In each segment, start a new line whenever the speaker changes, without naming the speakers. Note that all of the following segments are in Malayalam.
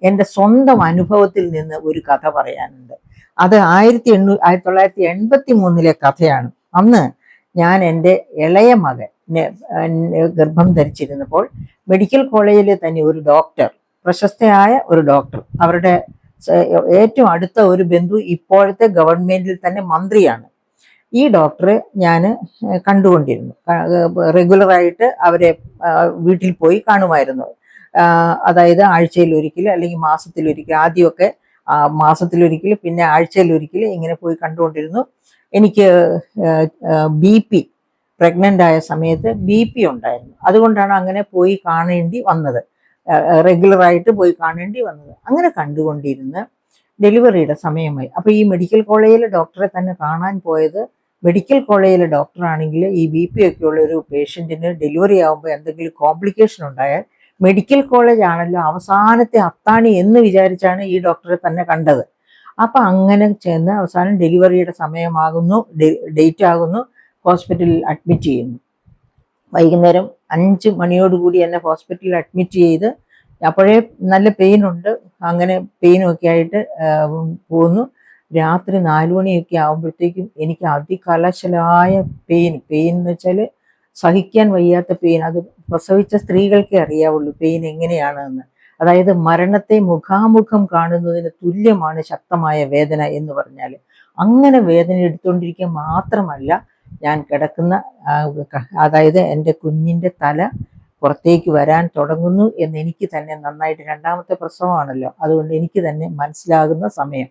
എൻ്റെ സ്വന്തം അനുഭവത്തിൽ നിന്ന് ഒരു കഥ പറയാനുണ്ട്. അത് 1983 കഥയാണ്. അന്ന് ഞാൻ എൻ്റെ ഇളയ മകനെ ഗർഭം ധരിച്ചിരുന്നപ്പോൾ മെഡിക്കൽ കോളേജിൽ തന്നെ ഒരു ഡോക്ടർ, പ്രശസ്തയായ ഒരു ഡോക്ടർ, അവരുടെ ഏറ്റവും അടുത്ത ഒരു ബന്ധു ഇപ്പോഴത്തെ ഗവൺമെന്റിൽ തന്നെ മന്ത്രിയാണ്. ഈ ഡോക്ടറെ ഞാൻ കണ്ടുകൊണ്ടിരുന്നു. റെഗുലറായിട്ട് അവരെ വീട്ടിൽ പോയി കാണുമായിരുന്നു. അതായത് ആഴ്ചയിലൊരിക്കൽ അല്ലെങ്കിൽ മാസത്തിലൊരിക്കൽ. ആദ്യമൊക്കെ മാസത്തിലൊരിക്കൽ, പിന്നെ ആഴ്ചയിലൊരിക്കൽ ഇങ്ങനെ പോയി കണ്ടുകൊണ്ടിരുന്നു. എനിക്ക് BP, പ്രഗ്നൻ്റ് ആയ സമയത്ത് BP ഉണ്ടായിരുന്നു. അതുകൊണ്ടാണ് അങ്ങനെ പോയി കാണേണ്ടി വന്നത്, റെഗുലറായിട്ട് പോയി കാണേണ്ടി വന്നത്. അങ്ങനെ കണ്ടുകൊണ്ടിരുന്ന് ഡെലിവറിയുടെ സമയമായി. അപ്പോൾ ഈ മെഡിക്കൽ കോളേജിലെ ഡോക്ടറെ തന്നെ കാണാൻ പോയത്, മെഡിക്കൽ കോളേജിലെ ഡോക്ടറാണെങ്കിൽ ഈ BP ഒക്കെ ഉള്ള ഒരു പേഷ്യൻറ്റിന് ഡെലിവറി ആകുമ്പോൾ എന്തെങ്കിലും കോംപ്ലിക്കേഷൻ ഉണ്ടായാൽ മെഡിക്കൽ കോളേജ് ആണല്ലോ അവസാനത്തെ അത്താണി എന്ന് വിചാരിച്ചാണ് ഈ ഡോക്ടറെ തന്നെ കണ്ടത്. അപ്പം അങ്ങനെ ചെന്ന് അവസാനം ഡെലിവറിയുടെ സമയമാകുന്നു, ഡേറ്റ് ആകുന്നു, ഹോസ്പിറ്റലിൽ അഡ്മിറ്റ് ചെയ്യുന്നു. വൈകുന്നേരം 5 മണിയോടുകൂടി എന്നെ ഹോസ്പിറ്റലിൽ അഡ്മിറ്റ് ചെയ്ത്, അപ്പോഴേ നല്ല പെയിനുണ്ട്. അങ്ങനെ പെയിനൊക്കെ ആയിട്ട് പോകുന്നു. രാത്രി 4 മണിയൊക്കെ ആകുമ്പോഴത്തേക്കും എനിക്ക് അതികലശലായ പെയിൻ എന്ന് വെച്ചാൽ സഹിക്കാൻ വയ്യാത്ത പെയിൻ. അത് പ്രസവിച്ച സ്ത്രീകൾക്കേ അറിയാവുള്ളൂ പെയിൻ എങ്ങനെയാണെന്ന്. അതായത് മരണത്തെ മുഖാമുഖം കാണുന്നതിന് തുല്യമാണ് ശക്തമായ വേദന എന്ന് പറഞ്ഞാൽ. അങ്ങനെ വേദന എടുത്തുകൊണ്ടിരിക്കുക മാത്രമല്ല, ഞാൻ കിടക്കുന്ന, അതായത് എൻ്റെ കുഞ്ഞിൻ്റെ തല പുറത്തേക്ക് വരാൻ തുടങ്ങുന്നു എന്ന് എനിക്ക് തന്നെ നന്നായിട്ട്, രണ്ടാമത്തെ പ്രസവമാണല്ലോ, അതുകൊണ്ട് എനിക്ക് തന്നെ മനസ്സിലാകുന്ന സമയം.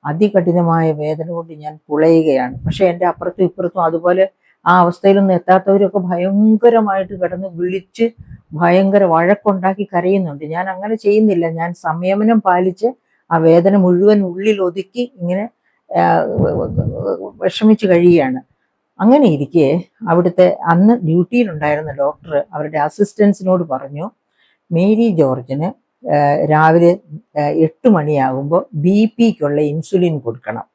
അതികഠിനമായ വേദന കൊണ്ട് ഞാൻ പുളയുകയാണ്. പക്ഷെ എൻ്റെ അപ്പുറത്തും ഇപ്പുറത്തും അതുപോലെ ആ അവസ്ഥയിലൊന്നും എത്താത്തവരൊക്കെ ഭയങ്കരമായിട്ട് കിടന്ന് വിളിച്ച് ഭയങ്കര വഴക്കുണ്ടാക്കി കരയുന്നുണ്ട്. ഞാൻ അങ്ങനെ ചെയ്യുന്നില്ല. ഞാൻ സംയമനം പാലിച്ച് ആ വേദന മുഴുവൻ ഉള്ളിൽ ഒതുക്കി ഇങ്ങനെ വിഷമിച്ച് കഴിയുകയാണ്. അങ്ങനെ ഇരിക്കെ അവിടുത്തെ അന്ന് ഡ്യൂട്ടിയിലുണ്ടായിരുന്ന ഡോക്ടർ അവരുടെ അസിസ്റ്റൻസിനോട് പറഞ്ഞു, മേരി ജോർജിന് രാവിലെ 8 മണിയാകുമ്പോൾ BPക്കുള്ള ഇൻസുലിൻ കൊടുക്കണം,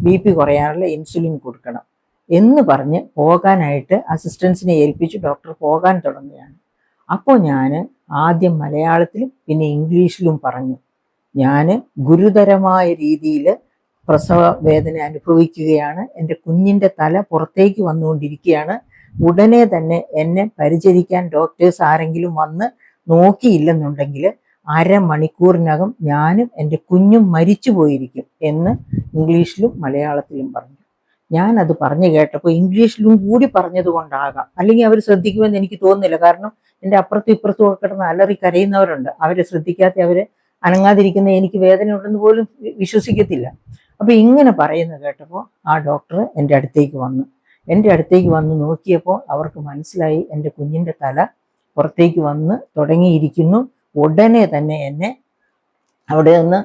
BP കുറയാനുള്ള ഇൻസുലിൻ കൊടുക്കണം എന്ന് പറഞ്ഞ് പോകാനായിട്ട് അസിസ്റ്റൻസിനെ ഏൽപ്പിച്ച് ഡോക്ടർ പോകാൻ തുടങ്ങുകയാണ്. അപ്പോൾ ഞാൻ ആദ്യം മലയാളത്തിലും പിന്നെ ഇംഗ്ലീഷിലും പറഞ്ഞു, ഞാൻ ഗുരുതരമായ രീതിയിൽ പ്രസവ വേദന അനുഭവിക്കുകയാണ്, എൻ്റെ കുഞ്ഞിൻ്റെ തല പുറത്തേക്ക് വന്നുകൊണ്ടിരിക്കുകയാണ്, ഉടനെ തന്നെ എന്നെ പരിചരിക്കാൻ ഡോക്ടേഴ്സ് ആരെങ്കിലും വന്ന് നോക്കിയില്ലെന്നുണ്ടെങ്കിൽ അരമണിക്കൂറിനകം ഞാനും എൻ്റെ കുഞ്ഞും മരിച്ചു പോയിരിക്കും എന്ന് ഇംഗ്ലീഷിലും മലയാളത്തിലും പറഞ്ഞു. ഞാനത് പറഞ്ഞു കേട്ടപ്പോൾ ഇംഗ്ലീഷിലും കൂടി പറഞ്ഞത് കൊണ്ടാകാം, അല്ലെങ്കിൽ അവർ ശ്രദ്ധിക്കുമെന്ന് എനിക്ക് തോന്നുന്നില്ല. കാരണം എൻ്റെ അപ്പുറത്തും ഇപ്പുറത്തും ഒക്കെ കിടന്ന് അലറി കരയുന്നവരുണ്ട്. അവരെ ശ്രദ്ധിക്കാത്ത, അവരെ അനങ്ങാതിരിക്കുന്ന എനിക്ക് വേദന ഉണ്ടെന്ന് പോലും വിശ്വസിക്കത്തില്ല. അപ്പോൾ ഇങ്ങനെ പറയുന്നത് കേട്ടപ്പോൾ ആ ഡോക്ടർ എൻ്റെ അടുത്തേക്ക് വന്ന് നോക്കിയപ്പോൾ അവർക്ക് മനസ്സിലായി എൻ്റെ കുഞ്ഞിൻ്റെ തല പുറത്തേക്ക് വന്ന് തുടങ്ങിയിരിക്കുന്നു. ഉടനെ തന്നെ എന്നെ അവിടെ നിന്ന്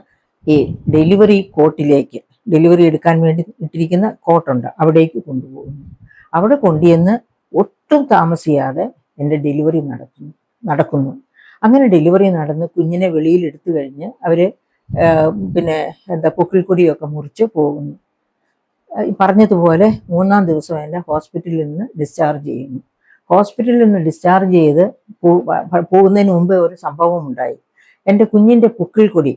ഈ ഡെലിവറി കോട്ടിലേക്ക്, ഡെലിവറി എടുക്കാൻ വേണ്ടി ഇട്ടിരിക്കുന്ന കോട്ടുണ്ട്, അവിടേക്ക് കൊണ്ടുപോകുന്നു. അവിടെ കൊണ്ടുവന്ന് ഒട്ടും താമസിയാതെ എൻ്റെ ഡെലിവറി നടക്കുന്നു. അങ്ങനെ ഡെലിവറി നടന്ന് കുഞ്ഞിനെ വെളിയിൽ എടുത്തു കഴിഞ്ഞ് അവർ പിന്നെ പൊക്കിൾക്കൊടിയൊക്കെ മുറിച്ച് പോകുന്നു. പറഞ്ഞതുപോലെ 3-ാം ദിവസം എന്നെ ഹോസ്പിറ്റലിൽ നിന്ന് ഡിസ്ചാർജ് ചെയ്യുന്നു. ഹോസ്പിറ്റലിൽ നിന്ന് ഡിസ്ചാർജ് ചെയ്ത് പോകുന്നതിന് മുമ്പേ ഒരു സംഭവം ഉണ്ടായി. എൻ്റെ കുഞ്ഞിൻ്റെ പൊക്കിൾക്കൊടി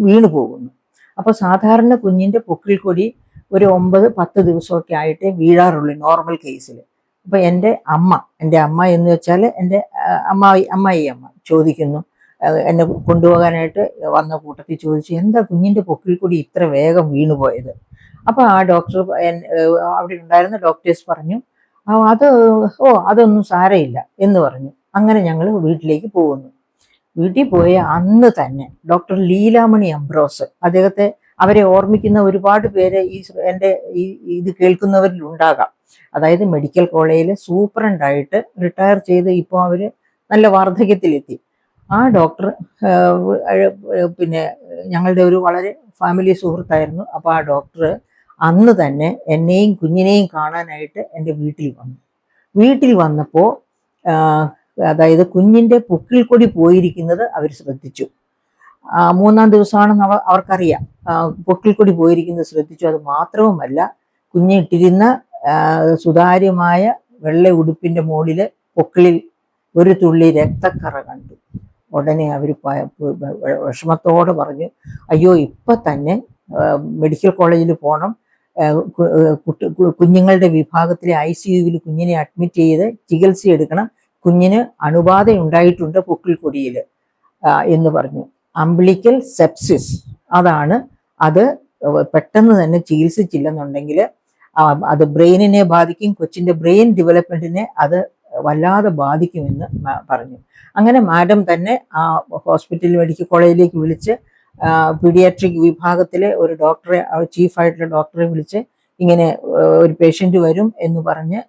വീണു പോകുന്നു. അപ്പോൾ സാധാരണ കുഞ്ഞിൻ്റെ പൊക്കിൾക്കൊടി ഒരു 9-10 ദിവസമൊക്കെ ആയിട്ടേ വീഴാറുള്ളൂ നോർമൽ കേസിൽ. അപ്പോൾ എൻ്റെ അമ്മ എന്ന് വെച്ചാൽ എൻ്റെ അമ്മായി ചോദിക്കുന്നു, എന്നെ കൊണ്ടുപോകാനായിട്ട് വന്ന കൂട്ടത്തിൽ ചോദിച്ചു, എന്താ കുഞ്ഞിൻ്റെ പൊക്കിൾക്കൊടി ഇത്ര വേഗം വീണുപോയത്? അപ്പോൾ ആ ഡോക്ടർ, അവിടെ ഉണ്ടായിരുന്ന ഡോക്ടേഴ്സ് പറഞ്ഞു, അതൊന്നും സാരമില്ല എന്ന് പറഞ്ഞു. അങ്ങനെ ഞങ്ങൾ വീട്ടിലേക്ക് പോകുന്നു. വീട്ടിൽ പോയ അന്ന് തന്നെ ഡോക്ടർ ലീലാമണി അംബ്രോസ്, അവരെ ഓർമ്മിക്കുന്ന ഒരുപാട് പേര് എൻ്റെ ഇത് കേൾക്കുന്നവരിൽ ഉണ്ടാകാം. അതായത് മെഡിക്കൽ കോളേജിൽ സൂപ്രണ്ടായിട്ട് റിട്ടയർ ചെയ്ത് ഇപ്പോൾ അവർ നല്ല വാർദ്ധക്യത്തിലെത്തി. ആ ഡോക്ടർ പിന്നെ ഞങ്ങളുടെ ഒരു വളരെ ഫാമിലി സുഹൃത്തായിരുന്നു. അപ്പോൾ ആ ഡോക്ടർ അന്ന് തന്നെ എന്നെയും കുഞ്ഞിനെയും കാണാനായിട്ട് എൻ്റെ വീട്ടിൽ വന്നപ്പോൾ അതായത് കുഞ്ഞിൻ്റെ പൊക്കിൾക്കൊടി പോയിരിക്കുന്നത് അവർ ശ്രദ്ധിച്ചു. 3-ാം ദിവസമാണെന്ന് അവർക്കറിയാം. പൊക്കിൾക്കൊടി പോയിരിക്കുന്നത് ശ്രദ്ധിച്ചു. അത് മാത്രവുമല്ല, കുഞ്ഞിട്ടിരുന്ന സുതാര്യമായ വെള്ള ഉടുപ്പിൻ്റെ മുകളിൽ പൊക്കിളിൽ ഒരു തുള്ളി രക്തക്കറ കണ്ടു. ഉടനെ അവർ വിഷമത്തോടെ പറഞ്ഞു, അയ്യോ ഇപ്പം തന്നെ മെഡിക്കൽ കോളേജിൽ പോകണം, കുഞ്ഞുങ്ങളുടെ വിഭാഗത്തിലെ ICUവിൽ കുഞ്ഞിനെ അഡ്മിറ്റ് ചെയ്ത് ചികിത്സ എടുക്കണം, കുഞ്ഞിന് അണുബാധ ഉണ്ടായിട്ടുണ്ട് പൊക്കിൾക്കൊടിയിൽ എന്ന് പറഞ്ഞു. അംബ്ലിക്കൽ സെപ്സിസ് അതാണ്. അത് പെട്ടെന്ന് തന്നെ ചികിത്സിച്ചില്ലെന്നുണ്ടെങ്കിൽ അത് ബ്രെയിനിനെ ബാധിക്കും, കൊച്ചിൻ്റെ ബ്രെയിൻ ഡെവലപ്മെന്റിനെ അത് വല്ലാതെ ബാധിക്കുമെന്ന് പറഞ്ഞു. അങ്ങനെ മാഡം തന്നെ ആ ഹോസ്പിറ്റൽ മെഡിക്കൽ കോളേജിലേക്ക് വിളിച്ച് പീഡിയാട്രിക് വിഭാഗത്തിലെ ഒരു ഡോക്ടറെ, ചീഫായിട്ടുള്ള ഡോക്ടറെ വിളിച്ച് ഇങ്ങനെ ഒരു പേഷ്യൻ്റ് വരും എന്ന് പറഞ്ഞ്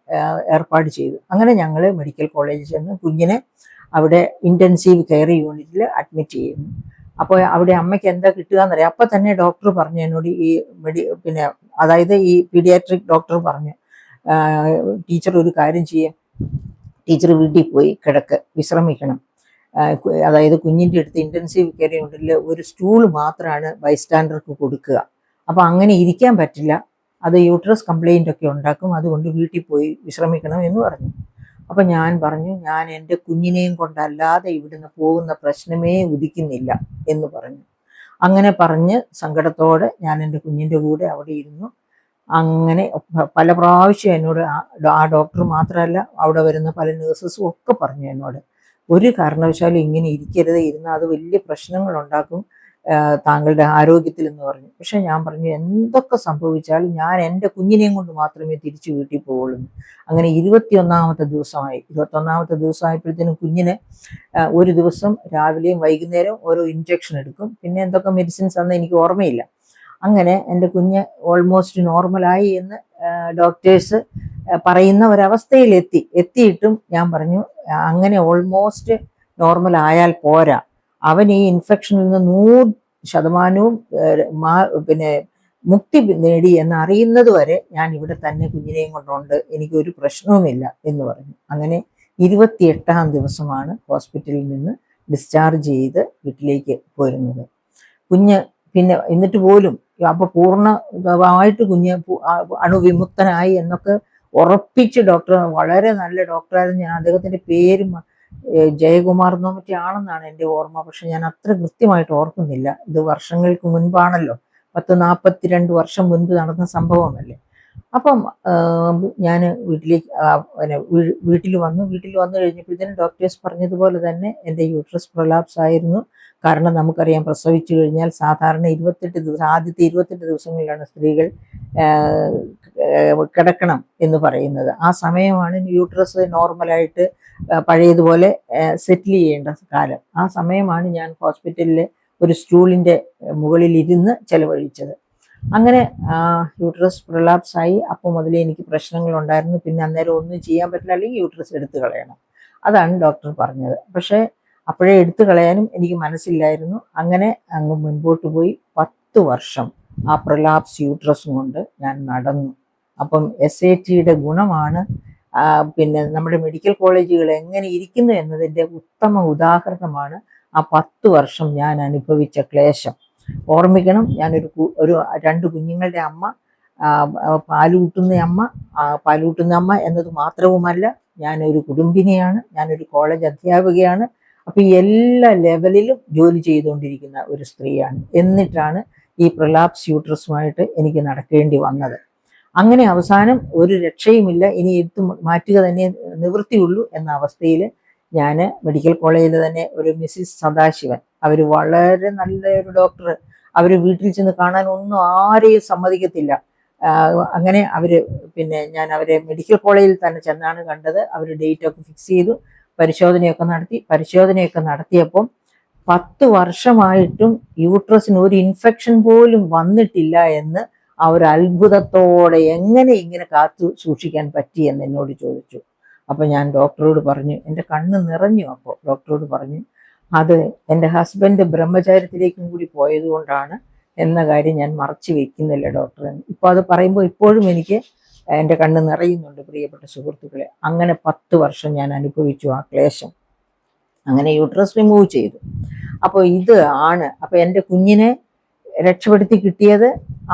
ഏർപ്പാട് ചെയ്തു. അങ്ങനെ ഞങ്ങൾ മെഡിക്കൽ കോളേജിൽ ചെന്ന് കുഞ്ഞിനെ അവിടെ ഇൻറ്റൻസീവ് കെയർ യൂണിറ്റിൽ അഡ്മിറ്റ് ചെയ്യുന്നു. അപ്പോൾ അവിടെ അമ്മയ്ക്ക് എന്താ കിട്ടുക എന്നറിയാം. അപ്പം തന്നെ ഡോക്ടർ പറഞ്ഞു എന്നോട്, ഈ അതായത് ഈ പീഡിയാട്രിക് ഡോക്ടർ പറഞ്ഞു, ടീച്ചർ ഒരു കാര്യം ചെയ്യും, ടീച്ചർ വീട്ടിൽ പോയി കിടക്ക്, വിശ്രമിക്കണം. അതായത് കുഞ്ഞിൻ്റെ അടുത്ത് ഇൻറ്റൻസീവ് കെയർ യൂണിറ്റിൽ ഒരു സ്റ്റൂൾ മാത്രമാണ് ബൈസ്റ്റാൻഡർക്ക് കൊടുക്കുക. അപ്പോൾ അങ്ങനെ ഇരിക്കാൻ പറ്റില്ല, അത് യൂട്രസ് കംപ്ലൈൻ്റ് ഒക്കെ ഉണ്ടാക്കും, അതുകൊണ്ട് വീട്ടിൽ പോയി വിശ്രമിക്കണം എന്ന് പറഞ്ഞു. അപ്പം ഞാൻ പറഞ്ഞു, ഞാൻ എൻ്റെ കുഞ്ഞിനെയും കൊണ്ടല്ലാതെ ഇവിടുന്ന് പോകുന്ന പ്രശ്നമേ ഉദിക്കുന്നില്ല എന്ന് പറഞ്ഞു. അങ്ങനെ പറഞ്ഞ് സങ്കടത്തോടെ ഞാൻ എൻ്റെ കുഞ്ഞിൻ്റെ കൂടെ അവിടെ ഇരുന്നു. അങ്ങനെ പല പ്രാവശ്യം എന്നോട് ആ ഡോക്ടർ മാത്രമല്ല, അവിടെ വരുന്ന പല നേഴ്സസും ഒക്കെ പറഞ്ഞു എന്നോട്, ഒരു കാരണവശാലും ഇങ്ങനെ ഇരിക്കരുത്, ഇരുന്നാൽ അത് വലിയ പ്രശ്നങ്ങൾ ഉണ്ടാക്കും താങ്കളുടെ ആരോഗ്യത്തിൽ എന്ന് പറഞ്ഞു. പക്ഷെ ഞാൻ പറഞ്ഞു, എന്തൊക്കെ സംഭവിച്ചാലും ഞാൻ എൻ്റെ കുഞ്ഞിനെയും കൊണ്ട് മാത്രമേ തിരിച്ചു വീട്ടിൽ പോകുള്ളൂ. അങ്ങനെ 21ാമത്തെ ദിവസമായപ്പോഴത്തേനും കുഞ്ഞിന് ഒരു ദിവസം രാവിലെയും വൈകുന്നേരവും ഓരോ ഇഞ്ചക്ഷൻ എടുക്കും. പിന്നെ എന്തൊക്കെ മെഡിസിൻസ് അന്ന് എനിക്ക് ഓർമ്മയില്ല. അങ്ങനെ എൻ്റെ കുഞ്ഞ് ഓൾമോസ്റ്റ് നോർമലായി എന്ന് ഡോക്ടേഴ്സ് പറയുന്ന ഒരവസ്ഥയിൽ എത്തിയിട്ടും ഞാൻ പറഞ്ഞു, അങ്ങനെ ഓൾമോസ്റ്റ് നോർമൽ ആയാൽ പോരാ, അവൻ ഈ ഇൻഫെക്ഷനിൽ നിന്ന് 100% മുക്തി നേടി എന്നറിയുന്നത് വരെ ഞാൻ ഇവിടെ തന്നെ കുഞ്ഞിനെയും കൊണ്ടുണ്ട്, എനിക്കൊരു പ്രശ്നവുമില്ല എന്ന് പറഞ്ഞു. അങ്ങനെ 28ാം ദിവസമാണ് ഹോസ്പിറ്റലിൽ നിന്ന് ഡിസ്ചാർജ് ചെയ്ത് വീട്ടിലേക്ക് പോരുന്നത്. കുഞ്ഞ് പിന്നെ എന്നിട്ട് പോലും അപ്പോൾ പൂർണ്ണമായിട്ട് കുഞ്ഞ് അണുവിമുക്തനായി എന്നൊക്കെ ഉറപ്പിച്ച് ഡോക്ടർ, വളരെ നല്ല ഡോക്ടറായിരുന്നു. ഞാൻ അദ്ദേഹത്തിൻ്റെ പേര് ജയകുമാർ എന്നോ മറ്റാണെന്നാണ് എൻ്റെ ഓർമ്മ, പക്ഷെ ഞാൻ അത്ര കൃത്യമായിട്ട് ഓർക്കുന്നില്ല. ഇത് വർഷങ്ങൾക്ക് മുൻപാണല്ലോ, 42 വർഷം മുൻപ് നടന്ന സംഭവമല്ലേ. അപ്പം ഞാൻ വീട്ടിൽ വന്നു കഴിഞ്ഞപ്പോഴത്തേനും ഡോക്ടേഴ്സ് പറഞ്ഞതുപോലെ തന്നെ എൻ്റെ യൂട്രസ് പ്രൊലാപ്സ് ആയിരുന്നു. കാരണം നമുക്കറിയാം, പ്രസവിച്ചു കഴിഞ്ഞാൽ സാധാരണ 28 ദിവസം, ആദ്യത്തെ 28 ദിവസങ്ങളിലാണ് സ്ത്രീകൾ കിടക്കണം എന്ന് പറയുന്നത്. ആ സമയമാണ് യൂട്രസ് നോർമലായിട്ട് പഴയതുപോലെ സെറ്റിൽ ചെയ്യേണ്ട കാലം. ആ സമയമാണ് ഞാൻ ഹോസ്പിറ്റലിൽ ഒരു സ്റ്റൂളിൻ്റെ മുകളിൽ ഇരുന്ന് ചെലവഴിച്ചത്. അങ്ങനെ യൂട്രസ് പ്രൊലാപ്സ് ആയി. അപ്പോൾ മുതലേ എനിക്ക് പ്രശ്നങ്ങളുണ്ടായിരുന്നു. പിന്നെ അന്നേരം ഒന്നും ചെയ്യാൻ പറ്റില്ല, അല്ലെങ്കിൽ യൂട്രസ് എടുത്തു കളയണം, അതാണ് ഡോക്ടർ പറഞ്ഞത്. പക്ഷേ അപ്പോഴേ എടുത്തു കളയാനും എനിക്ക് മനസ്സില്ലായിരുന്നു. അങ്ങനെ അങ്ങ് മുൻപോട്ട് പോയി 10 വർഷം ആ പ്രൊലാപ്സ് യൂട്രസും കൊണ്ട് ഞാൻ നടന്നു. അപ്പം SATയുടെ ഗുണമാണ് പിന്നെ നമ്മുടെ മെഡിക്കൽ കോളേജുകൾ എങ്ങനെ ഇരിക്കുന്നു എന്നതിൻ്റെ ഉത്തമ ഉദാഹരണമാണ് ആ 10 വർഷം ഞാൻ അനുഭവിച്ച ക്ലേശം. ഓർമ്മിക്കണം, ഞാനൊരു 2 കുഞ്ഞുങ്ങളുടെ അമ്മ, പാലൂട്ടുന്ന അമ്മ എന്നത് മാത്രവുമല്ല, ഞാനൊരു കുടുംബിനിയാണ്, ഞാനൊരു കോളേജ് അധ്യാപികയാണ്. അപ്പം ഈ എല്ലാ ലെവലിലും ജോലി ചെയ്തുകൊണ്ടിരിക്കുന്ന ഒരു സ്ത്രീയാണ്. എന്നിട്ടാണ് ഈ പ്രൊലാപ്സ് യൂട്രസുമായിട്ട് എനിക്ക് നടക്കേണ്ടി വന്നത്. അങ്ങനെ അവസാനം ഒരു രക്ഷയുമില്ല, ഇനി എടുത്തു മാറ്റുക തന്നെ നിവൃത്തിയുള്ളൂ എന്ന അവസ്ഥയിൽ ഞാൻ മെഡിക്കൽ കോളേജിൽ തന്നെ ഒരു മിസ്സിസ് സദാശിവൻ, അവർ വളരെ നല്ലൊരു ഡോക്ടർ, അവർ വീട്ടിൽ ചെന്ന് കാണാൻ ഒന്നും ആരെയും സമ്മതിക്കത്തില്ല. അങ്ങനെ ഞാൻ അവരെ മെഡിക്കൽ കോളേജിൽ തന്നെ ചെന്നാണ് കണ്ടത്. അവർ ഡേറ്റൊക്കെ ഫിക്സ് ചെയ്തു, പരിശോധനയൊക്കെ നടത്തിയപ്പം 10 വർഷമായിട്ടും യൂട്രസിന് ഒരു ഇൻഫെക്ഷൻ പോലും വന്നിട്ടില്ല എന്ന് ആ ഒരു അത്ഭുതത്തോടെ എങ്ങനെ ഇങ്ങനെ കാത്തു സൂക്ഷിക്കാൻ പറ്റി എന്ന് എന്നോട് ചോദിച്ചു. അപ്പോൾ ഞാൻ ഡോക്ടറോട് പറഞ്ഞു, എൻ്റെ കണ്ണ് നിറഞ്ഞു. അപ്പോൾ ഡോക്ടറോട് പറഞ്ഞു, അത് എൻ്റെ ഹസ്ബൻഡ് ബ്രഹ്മചാര്യത്തിലേക്കും കൂടി പോയതുകൊണ്ടാണ് എന്ന കാര്യം ഞാൻ മറച്ചു വെക്കുന്നില്ല ഡോക്ടറെ. ഇപ്പോൾ അത് പറയുമ്പോൾ ഇപ്പോഴും എനിക്ക് എൻ്റെ കണ്ണ് നിറയുന്നുണ്ട് പ്രിയപ്പെട്ട സുഹൃത്തുക്കളെ. അങ്ങനെ 10 വർഷം ഞാൻ അനുഭവിച്ചു ആ ക്ലേശം. അങ്ങനെ യൂട്രസ് റിമൂവ് ചെയ്തു. അപ്പോൾ അപ്പോൾ എൻ്റെ കുഞ്ഞിനെ രക്ഷപ്പെടുത്തി കിട്ടിയത്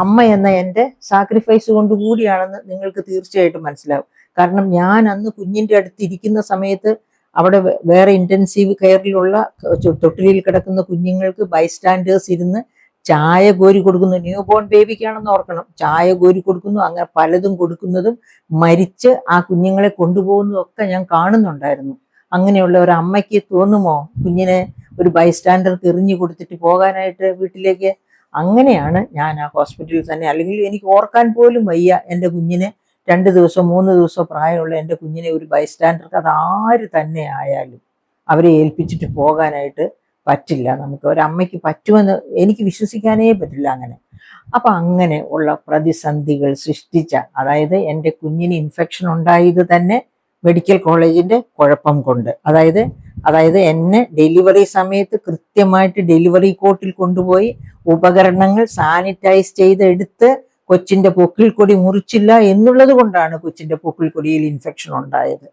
അമ്മ എന്ന എൻ്റെ സാക്രിഫൈസ് കൊണ്ട് കൂടിയാണെന്ന് നിങ്ങൾക്ക് തീർച്ചയായിട്ടും മനസ്സിലാവും. കാരണം ഞാൻ അന്ന് കുഞ്ഞിൻ്റെ അടുത്ത് ഇരിക്കുന്ന സമയത്ത് അവിടെ വേറെ ഇന്റൻസീവ് കെയറിലുള്ള തൊട്ടിലിൽ കിടക്കുന്ന കുഞ്ഞുങ്ങൾക്ക് ബൈസ്റ്റാൻഡേഴ്സ് ഇരുന്ന് ചായ കോരി കൊടുക്കുന്നു. ന്യൂ ബോൺ ബേബിക്കാണെന്ന് ഓർക്കണം. ചായ കോരി കൊടുക്കുന്നു, അങ്ങനെ പലതും കൊടുക്കുന്നതും മരിച്ച് ആ കുഞ്ഞുങ്ങളെ കൊണ്ടുപോകുന്നതും ഒക്കെ ഞാൻ കാണുന്നുണ്ടായിരുന്നു. അങ്ങനെയുള്ള ഒരു അമ്മയ്ക്ക് തോന്നുമോ കുഞ്ഞിനെ ഒരു ബൈസ്റ്റാൻഡർക്ക് എറിഞ്ഞു കൊടുത്തിട്ട് പോകാനായിട്ട് വീട്ടിലേക്ക്? അങ്ങനെയാണ് ഞാൻ ആ ഹോസ്പിറ്റലിൽ തന്നെ, അല്ലെങ്കിൽ എനിക്ക് ഓർക്കാൻ പോലും വയ്യ എൻ്റെ കുഞ്ഞിനെ 2 ദിവസം 3 ദിവസം പ്രായമുള്ള എൻ്റെ കുഞ്ഞിനെ ഒരു ബൈസ്റ്റാൻഡർക്ക്, അത് ആര് തന്നെ ആയാലും അവരെ ഏൽപ്പിച്ചിട്ട് പോകാനായിട്ട് പറ്റില്ല. നമുക്ക് ഒരമ്മയ്ക്ക് പറ്റുമെന്ന് എനിക്ക് വിശ്വസിക്കാനേ പറ്റില്ല അങ്ങനെ. അപ്പൊ അങ്ങനെ ഉള്ള പ്രതിസന്ധികൾ സൃഷ്ടിച്ച, അതായത് എൻ്റെ കുഞ്ഞിന് ഇൻഫെക്ഷൻ ഉണ്ടായത് തന്നെ മെഡിക്കൽ കോളേജിന്റെ കുഴപ്പം കൊണ്ട്, അതായത് എന്നെ ഡെലിവറി സമയത്ത് കൃത്യമായിട്ട് ഡെലിവറി കോട്ടിൽ കൊണ്ടുപോയി ഉപകരണങ്ങൾ സാനിറ്റൈസ് ചെയ്തെടുത്ത് കൊച്ചിന്റെ പൊക്കിൾ കൊടി മുറിച്ചില്ല എന്നുള്ളത് കൊണ്ടാണ് കൊച്ചിന്റെ പൊക്കിൾ കൊടിയിൽ ഇൻഫെക്ഷൻ ഉണ്ടായത്.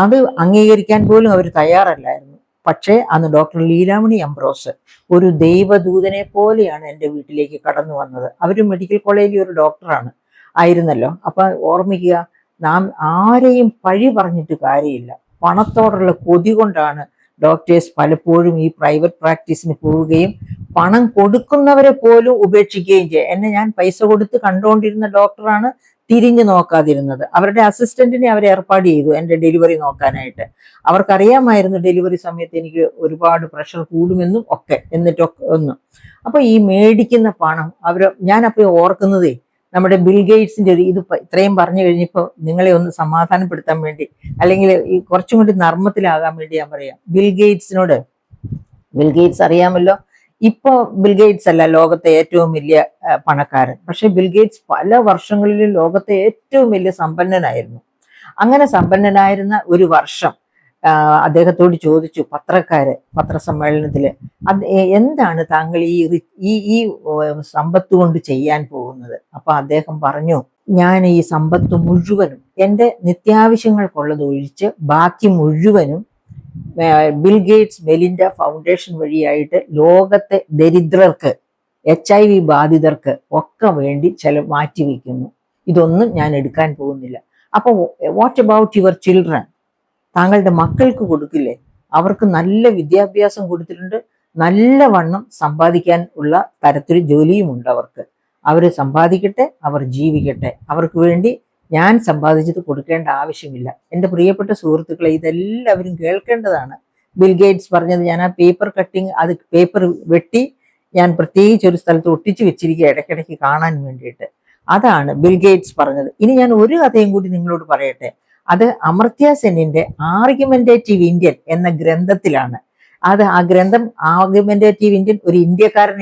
അത് അംഗീകരിക്കാൻ പോലും അവർ തയ്യാറല്ലായിരുന്നു. പക്ഷേ അന്ന് ഡോക്ടർ ലീലാമണി അംബ്രോസ് ഒരു ദൈവദൂതനെ പോലെയാണ് എൻ്റെ വീട്ടിലേക്ക് കടന്നു വന്നത്. അവർ മെഡിക്കൽ കോളേജിൽ ഒരു ഡോക്ടറാണ് ആയിരുന്നല്ലോ. അപ്പൊ ഓർമ്മിക്കുക, നാം ആരെയും പഴി പറഞ്ഞിട്ട് കാര്യമില്ല. പണത്തോടുള്ള കൊതി കൊണ്ടാണ് ഡോക്ടേഴ്സ് പലപ്പോഴും ഈ പ്രൈവറ്റ് പ്രാക്ടീസിന് പോവുകയും പണം കൊടുക്കുന്നവരെ പോലും ഉപേക്ഷിക്കുകയും ചെയ്യും. ഞാൻ പൈസ കൊടുത്ത് കണ്ടുകൊണ്ടിരുന്ന ഡോക്ടറാണ് തിരിഞ്ഞു നോക്കാതിരുന്നത്. അവരുടെ അസിസ്റ്റന്റിനെ അവർ ഏർപ്പാട് ചെയ്തു എൻ്റെ ഡെലിവറി നോക്കാനായിട്ട്. അവർക്കറിയാമായിരുന്നു ഡെലിവറി സമയത്ത് എനിക്ക് ഒരുപാട് പ്രഷർ കൂടുമെന്നും ഒക്കെ. എന്നിട്ടൊക്കെ അപ്പൊ ഈ മേടിക്കുന്ന പണം ഞാനപ്പോ ഓർക്കുന്നതേ, നമ്മുടെ ബിൽ ഗേറ്റ്സിന്റെ ഇത് ഇത്രയും പറഞ്ഞു കഴിഞ്ഞപ്പോൾ നിങ്ങളെ ഒന്ന് സമാധാനപ്പെടുത്താൻ വേണ്ടി, അല്ലെങ്കിൽ ഈ കുറച്ചും കൂടി നർമ്മത്തിലാകാൻ വേണ്ടി ഞാൻ പറയാം. ബിൽ ഗേറ്റ്സ് അറിയാമല്ലോ. ഇപ്പൊ ബിൽ ഗേറ്റ്സ് അല്ല ലോകത്തെ ഏറ്റവും വലിയ പണക്കാരൻ, പക്ഷെ ബിൽ ഗേറ്റ്സ് പല വർഷങ്ങളിലും ലോകത്തെ ഏറ്റവും വലിയ സമ്പന്നനായിരുന്നു. അങ്ങനെ സമ്പന്നനായിരുന്ന ഒരു വർഷം അദ്ദേഹത്തോട് ചോദിച്ചു പത്രസമ്മേളനത്തില്, എന്താണ് താങ്കൾ ഈ സമ്പത്ത് കൊണ്ട് ചെയ്യാൻ പോകുന്നത്? അപ്പൊ അദ്ദേഹം പറഞ്ഞു, ഞാൻ ഈ സമ്പത്ത് മുഴുവനും എൻ്റെ നിത്യാവശ്യങ്ങൾക്കുള്ളത് ഒഴിച്ച് ബാക്കി മുഴുവനും ബിൽ ഗേറ്റ്സ് മെലിൻഡ ഫൗണ്ടേഷൻ വഴിയായിട്ട് ലോകത്തെ ദരിദ്രർക്ക്, HIV ബാധിതർക്ക് ഒക്കെ വേണ്ടി മാറ്റിവെക്കുന്നു. ഇതൊന്നും ഞാൻ എടുക്കാൻ പോകുന്നില്ല. അപ്പൊ വാട്ട് അബൌട്ട് യുവർ ചിൽഡ്രൻ? താങ്കളുടെ മക്കൾക്ക് കൊടുക്കില്ലേ? അവർക്ക് നല്ല വിദ്യാഭ്യാസം കൊടുത്തിട്ടുണ്ട്, നല്ലവണ്ണം സമ്പാദിക്കാൻ ഉള്ള തരത്തിൽ ജോലിയുമുണ്ട് അവർക്ക്. അവർ സമ്പാദിക്കട്ടെ, അവർ ജീവിക്കട്ടെ. അവർക്ക് വേണ്ടി ഞാൻ സമ്പാദിച്ചത് കൊടുക്കേണ്ട ആവശ്യമില്ല. എൻ്റെ പ്രിയപ്പെട്ട സുഹൃത്തുക്കളെ, ഇതെല്ലാവരും കേൾക്കേണ്ടതാണ്. ബിൽ ഗേറ്റ്സ് പറഞ്ഞത്. ഞാൻ ആ പേപ്പർ വെട്ടി ഞാൻ പ്രത്യേകിച്ച് ഒരു സ്ഥലത്ത് ഒട്ടിച്ചു വെച്ചിരിക്കുക ഇടയ്ക്കിടയ്ക്ക് കാണാൻ വേണ്ടിയിട്ട്. അതാണ് ബിൽ ഗേറ്റ്സ് പറഞ്ഞത്. ഇനി ഞാൻ ഒരു കഥയും കൂടി നിങ്ങളോട് പറയട്ടെ. അത് അമർത്യ സെന്നിന്റെ ആർഗ്യുമെന്റേറ്റീവ് ഇന്ത്യൻ എന്ന ഗ്രന്ഥത്തിലാണ്. ആ ഗ്രന്ഥം ആർഗ്യുമെന്റേറ്റീവ് ഇന്ത്യൻ ഒരു ഇന്ത്യക്കാരൻ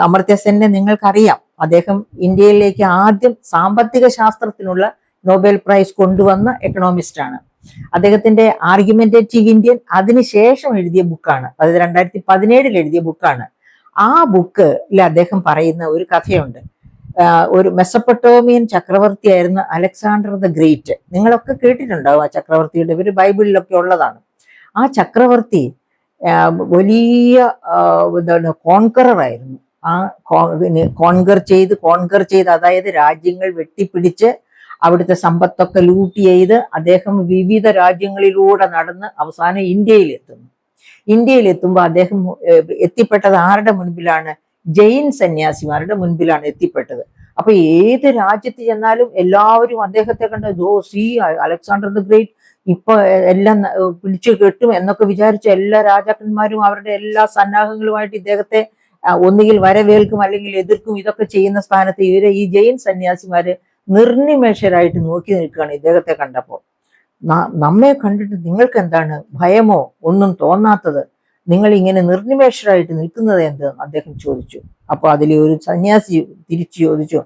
അമർത്യ സെന്നെ നിങ്ങൾക്കറിയാം. അദ്ദേഹം ഇന്ത്യയിലേക്ക് ആദ്യം സാമ്പത്തിക ശാസ്ത്രത്തിനുള്ള നോബൽ പ്രൈസ് കൊണ്ടുവന്ന എക്കണോമിസ്റ്റ് ആണ്. അദ്ദേഹത്തിന്റെ ആർഗ്യുമെന്റേറ്റീവ് ഇന്ത്യൻ അതിനുശേഷം എഴുതിയ ബുക്കാണ്. അത് 2017 എഴുതിയ ബുക്കാണ്. ആ ബുക്കിൽ അദ്ദേഹം പറയുന്ന ഒരു കഥയുണ്ട്. ഒരു മെസപ്പൊട്ടോമിയൻ ചക്രവർത്തിയായിരുന്ന അലക്സാണ്ടർ ദ ഗ്രേറ്റ്. നിങ്ങളൊക്കെ കേട്ടിട്ടുണ്ടാവും ആ ചക്രവർത്തിയുടെ പേര്, ബൈബിളിലൊക്കെ ഉള്ളതാണ്. ആ ചക്രവർത്തി വലിയ കോൺകറർ ആയിരുന്നു. ആ കോൺകർ ചെയ്ത് അതായത് രാജ്യങ്ങൾ വെട്ടിപ്പിടിച്ച് അവിടുത്തെ സമ്പത്തൊക്കെ ലൂട്ട് ചെയ്ത് അദ്ദേഹം വിവിധ രാജ്യങ്ങളിലൂടെ നടന്ന് അവസാനം ഇന്ത്യയിലെത്തുമ്പോൾ അദ്ദേഹം എത്തിപ്പെട്ടത് ആരുടെ മുൻപിലാണ്? ജൈൻ സന്യാസിമാരുടെ മുൻപിലാണ് എത്തിപ്പെട്ടത്. അപ്പൊ ഏത് രാജ്യത്ത് ചെന്നാലും എല്ലാവരും അദ്ദേഹത്തെ കണ്ട് അലക്സാണ്ടർ ദ ഗ്രേറ്റ് ഇപ്പൊ എല്ലാം പിടിച്ചു കെട്ടും എന്നൊക്കെ വിചാരിച്ച എല്ലാ രാജാക്കന്മാരും അവരുടെ എല്ലാ സന്നാഹങ്ങളുമായിട്ട് ഇദ്ദേഹത്തെ ഒന്നുകിൽ വരവേൽക്കും അല്ലെങ്കിൽ എതിർക്കും. ഇതൊക്കെ ചെയ്യുന്ന സ്ഥാനത്ത് ഈ ജൈൻ സന്യാസിമാര് നിർനിമേഷരായിട്ട് നോക്കി നിൽക്കുകയാണ് ഇദ്ദേഹത്തെ കണ്ടപ്പോൾ. നമ്മെ കണ്ടിട്ട് നിങ്ങൾക്ക് എന്താണ് ഭയമോ ഒന്നും തോന്നാത്തത്? നിങ്ങൾ ഇങ്ങനെ നിർനിമേഷരായിട്ട് നിൽക്കുന്നത് എന്ത്? അദ്ദേഹം ചോദിച്ചു. അപ്പൊ അതിലെ ഒരു സന്യാസി തിരിച്ചു ചോദിച്ചു,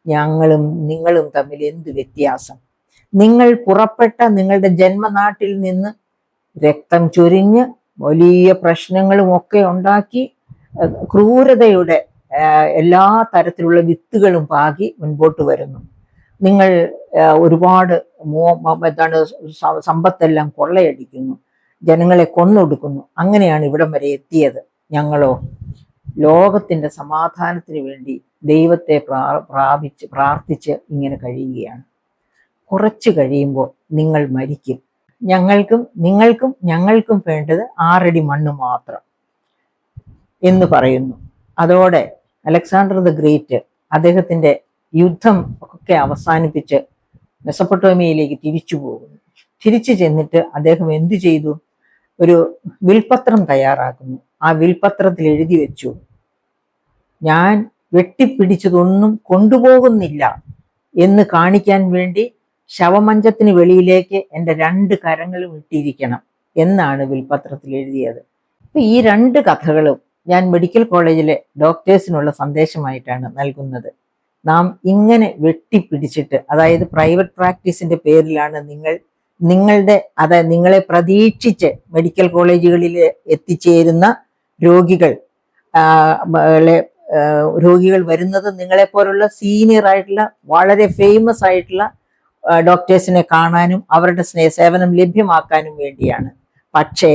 ഞങ്ങളും നിങ്ങളും തമ്മിൽ എന്ത് വ്യത്യാസം? നിങ്ങൾ പുറപ്പെട്ട നിങ്ങളുടെ ജന്മനാട്ടിൽ നിന്ന് രക്തം ചൊരിഞ്ഞ് വലിയ പ്രശ്നങ്ങളും ഒക്കെ ഉണ്ടാക്കി ക്രൂരതയുടെ എല്ലാ തരത്തിലുള്ള വിത്തുകളും പാകി മുൻപോട്ട് വരുന്നു. നിങ്ങൾ ഒരുപാട് സമ്പത്തെല്ലാം കൊള്ളയടിക്കുന്നു, ജനങ്ങളെ കൊന്നൊടുക്കുന്നു. അങ്ങനെയാണ് ഇവിടം വരെ എത്തിയത്. ഞങ്ങളോ ലോകത്തിന്റെ സമാധാനത്തിന് വേണ്ടി ദൈവത്തെ പ്രാർത്ഥിച്ച് ഇങ്ങനെ കഴിയുകയാണ്. കുറച്ച് കഴിയുമ്പോൾ നിങ്ങൾ മരിക്കും. ഞങ്ങൾക്കും വേണ്ടത് 6 അടി മണ്ണ് മാത്രം എന്ന് പറയുന്നു. അതോടെ അലക്സാണ്ടർ ദ ഗ്രേറ്റ് അദ്ദേഹത്തിന്റെ യുദ്ധം ഒക്കെ അവസാനിപ്പിച്ച് മെസപ്പൊട്ടോമിയയിലേക്ക് തിരിച്ചു പോകുന്നു. തിരിച്ചു ചെന്നിട്ട് അദ്ദേഹം എന്തു ചെയ്തു? ഒരു വിൽപത്രം തയ്യാറാക്കുന്നു. ആ വിൽപത്രത്തിൽ എഴുതി വെച്ചു, ഞാൻ വെട്ടിപ്പിടിച്ചതൊന്നും കൊണ്ടുപോകുന്നില്ല എന്ന് കാണിക്കാൻ വേണ്ടി ശവമഞ്ചത്തിന് വെളിയിലേക്ക് എൻ്റെ 2 കരങ്ങളും ഇട്ടിരിക്കണം എന്നാണ് വിൽപത്രത്തിൽ എഴുതിയത്. അപ്പൊ ഈ 2 കഥകളും ഞാൻ മെഡിക്കൽ കോളേജിലെ ഡോക്ടേഴ്സിനുള്ള സന്ദേശമായിട്ടാണ് നൽകുന്നത്. നാം ഇങ്ങനെ വെട്ടിപ്പിടിച്ചിട്ട്, അതായത് പ്രൈവറ്റ് പ്രാക്ടീസിന്റെ പേരിലാണ് നിങ്ങളെ പ്രതീക്ഷിച്ച് മെഡിക്കൽ കോളേജുകളിൽ എത്തിച്ചേരുന്ന രോഗികൾ വരുന്നത് നിങ്ങളെപ്പോലുള്ള സീനിയർ ആയിട്ടുള്ള വളരെ ഫേമസ് ആയിട്ടുള്ള ഡോക്ടേഴ്സിനെ കാണാനും അവരുടെ സേവനം ലഭ്യമാക്കാനും വേണ്ടിയാണ്. പക്ഷേ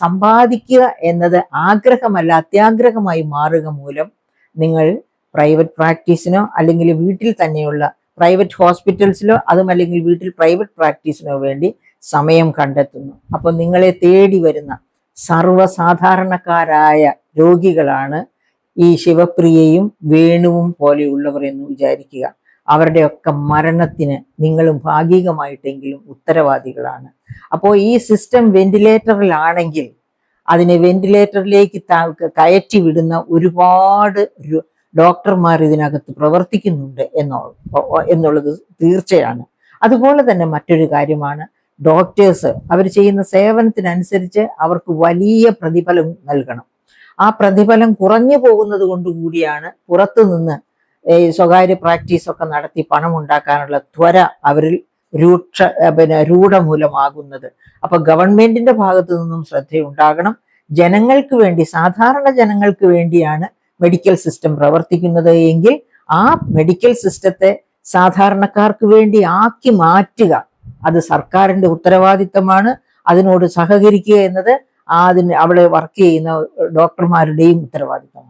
സമ്പാദിക്കുക എന്നത് ആഗ്രഹമല്ല, അത്യാഗ്രഹമായി മാറുക മൂലം നിങ്ങൾ പ്രൈവറ്റ് പ്രാക്ടീസിനോ അല്ലെങ്കിൽ വീട്ടിൽ തന്നെയുള്ള പ്രൈവറ്റ് ഹോസ്പിറ്റൽസിലോ അതുമല്ലെങ്കിൽ വീട്ടിൽ പ്രൈവറ്റ് പ്രാക്ടീസിനോ വേണ്ടി സമയം കണ്ടെത്തുന്നു. അപ്പോൾ നിങ്ങളെ തേടി വരുന്ന സർവ്വസാധാരണക്കാരായ രോഗികളാണ് ഈ ശിവപ്രിയയും വേണുവും പോലെയുള്ളവർ എന്ന് വിചാരിക്കുക. അവരുടെയൊക്കെ മരണത്തിന് നിങ്ങളും ഭാഗികമായിട്ടെങ്കിലും ഉത്തരവാദികളാണ്. അപ്പോൾ ഈ സിസ്റ്റം വെന്റിലേറ്ററിലാണെങ്കിൽ അതിനെ വെന്റിലേറ്ററിലേക്ക് കയറ്റി വിടുന്ന ഒരുപാട് ഡോക്ടർമാർ ഇതിനകത്ത് പ്രവർത്തിക്കുന്നുണ്ട് എന്നുള്ളത് തീർച്ചയാണ്. അതുപോലെ തന്നെ മറ്റൊരു കാര്യമാണ്, ഡോക്ടേഴ്സ് അവർ ചെയ്യുന്ന സേവനത്തിനനുസരിച്ച് അവർക്ക് വലിയ പ്രതിഫലം നൽകണം. ആ പ്രതിഫലം കുറഞ്ഞു പോകുന്നത് കൊണ്ടുകൂടിയാണ് പുറത്തുനിന്ന് സ്വകാര്യ പ്രാക്ടീസൊക്കെ നടത്തി പണം ഉണ്ടാക്കാനുള്ള ത്വര അവരിൽ രൂഢമൂലമാകുന്നത്. അപ്പൊ ഗവൺമെന്റിന്റെ ഭാഗത്തു നിന്നും ശ്രദ്ധയുണ്ടാകണം. ജനങ്ങൾക്ക് വേണ്ടി, സാധാരണ ജനങ്ങൾക്ക് വേണ്ടിയാണ് മെഡിക്കൽ സിസ്റ്റം പ്രവർത്തിക്കുന്നത് എങ്കിൽ ആ മെഡിക്കൽ സിസ്റ്റത്തെ സാധാരണക്കാർക്ക് വേണ്ടി ആക്കി മാറ്റുക അത് സർക്കാരിന്റെ ഉത്തരവാദിത്തമാണ്. അതിനോട് സഹകരിക്കുക എന്നത് അവിടെ വർക്ക് ചെയ്യുന്ന ഡോക്ടർമാരുടെയും ഉത്തരവാദിത്തമാണ്.